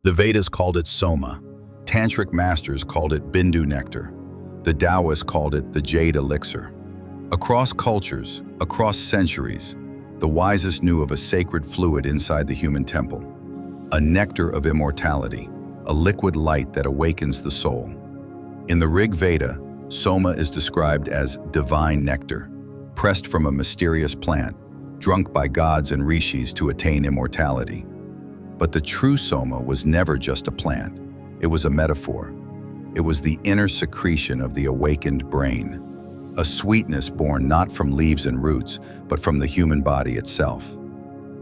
The Vedas called it Soma. Tantric masters called it Bindu nectar. The Taoists called it the jade elixir. Across cultures, across centuries, the wisest knew of a sacred fluid inside the human temple, a nectar of immortality, a liquid light that awakens the soul. In the Rig Veda, Soma is described as divine nectar, pressed from a mysterious plant, drunk by gods and Rishis to attain immortality. But the true Soma was never just a plant. It was a metaphor. It was the inner secretion of the awakened brain, a sweetness born not from leaves and roots, but from the human body itself.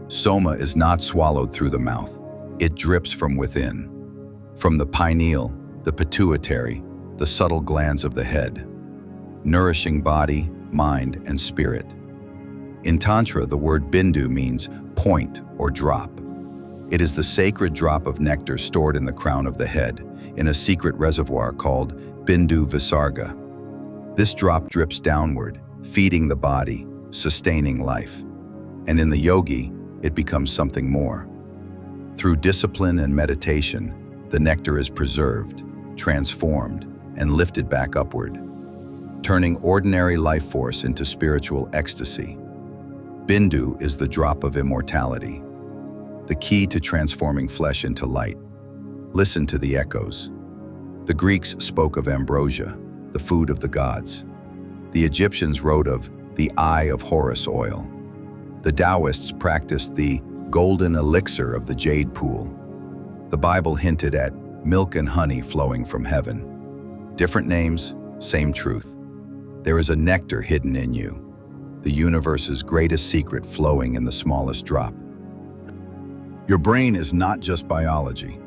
Soma is not swallowed through the mouth. It drips from within, from the pineal, the pituitary, the subtle glands of the head, nourishing body, mind, and spirit. In Tantra, the word bindu means point or drop. It is the sacred drop of nectar stored in the crown of the head, in a secret reservoir called bindu visarga. This drop drips downward, feeding the body, sustaining life. And in the yogi, it becomes something more. Through discipline and meditation, the nectar is preserved, transformed, and lifted back upward, turning ordinary life force into spiritual ecstasy. Bindu is the drop of immortality, the key to transforming flesh into light. Listen to the echoes. The Greeks spoke of Ambrosia, the food of the gods. The Egyptians wrote of the eye of Horus oil. The Taoists practiced the golden elixir of the jade pool. The Bible hinted at milk and honey flowing from heaven. Different names, same truth. There is a nectar hidden in you, the universe's greatest secret flowing in the smallest drop. Your brain is not just biology.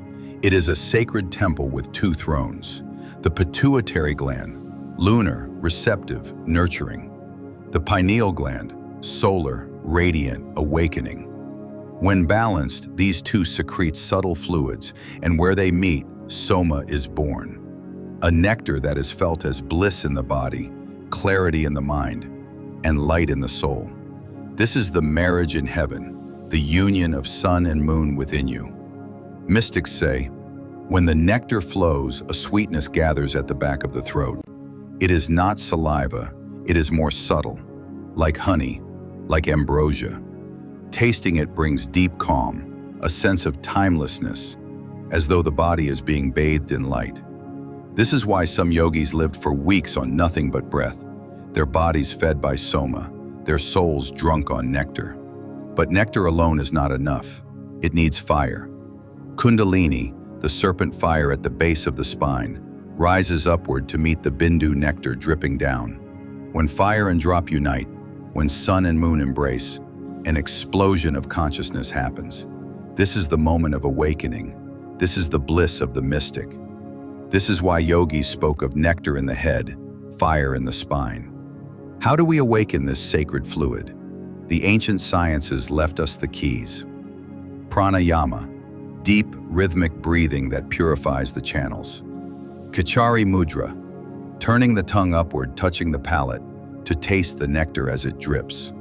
It is a sacred temple with two thrones. The pituitary gland, lunar, receptive, nurturing. The pineal gland, solar, radiant, awakening. When balanced, these two secrete subtle fluids, and where they meet, Soma is born. A nectar that is felt as bliss in the body, clarity in the mind, and light in the soul. This is the marriage in heaven, the union of sun and moon within you. Mystics say, when the nectar flows, a sweetness gathers at the back of the throat. It is not saliva, it is more subtle, like honey, like ambrosia. Tasting it brings deep calm, a sense of timelessness, as though the body is being bathed in light. This is why some yogis lived for weeks on nothing but breath, their bodies fed by Soma, their souls drunk on nectar. But nectar alone is not enough. It needs fire. Kundalini, the serpent fire at the base of the spine, rises upward to meet the bindu nectar dripping down. When fire and drop unite, when sun and moon embrace, an explosion of consciousness happens. This is the moment of awakening. This is the bliss of the mystic. This is why yogis spoke of nectar in the head, fire in the spine. How do we awaken this sacred fluid? The ancient sciences left us the keys. Pranayama, deep rhythmic breathing that purifies the channels. Kachari mudra, turning the tongue upward, touching the palate, to taste the nectar as it drips.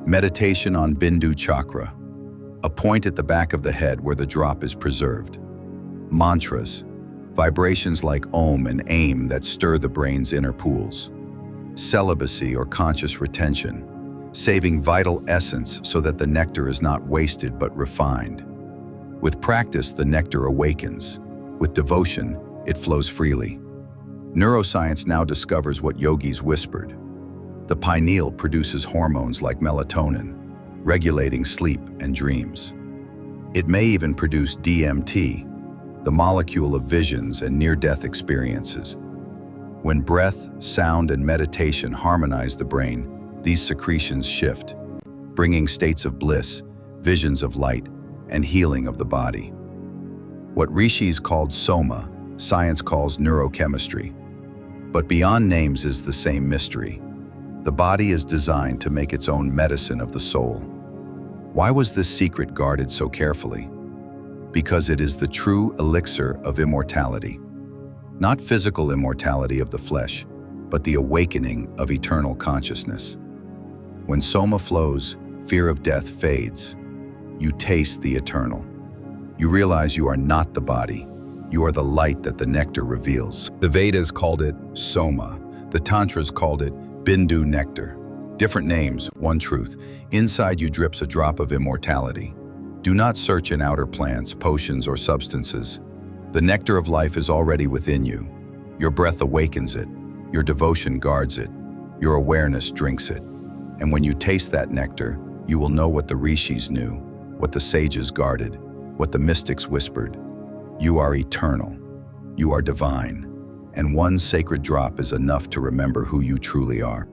Meditation on Bindu chakra, a point at the back of the head where the drop is preserved. Mantras, vibrations like Om and Aim that stir the brain's inner pools. Celibacy or conscious retention, saving vital essence so that the nectar is not wasted but refined. With practice, the nectar awakens. With devotion, it flows freely. Neuroscience now discovers what yogis whispered. The pineal produces hormones like melatonin, regulating sleep and dreams. It may even produce DMT, the molecule of visions and near-death experiences. When breath, sound, and meditation harmonize the brain, these secretions shift, bringing states of bliss, visions of light, and healing of the body. What Rishis called Soma, science calls neurochemistry. But beyond names is the same mystery. The body is designed to make its own medicine of the soul. Why was this secret guarded so carefully? Because it is the true elixir of immortality. Not physical immortality of the flesh, but the awakening of eternal consciousness. When Soma flows, fear of death fades. You taste the eternal. You realize you are not the body. You are the light that the nectar reveals. The Vedas called it Soma. The Tantras called it Bindu nectar. Different names, one truth. Inside you drips a drop of immortality. Do not search in outer plants, potions, or substances. The nectar of life is already within you. Your breath awakens it. Your devotion guards it. Your awareness drinks it. And when you taste that nectar, you will know what the Rishis knew, what the sages guarded, what the mystics whispered. You are eternal. You are divine. And one sacred drop is enough to remember who you truly are.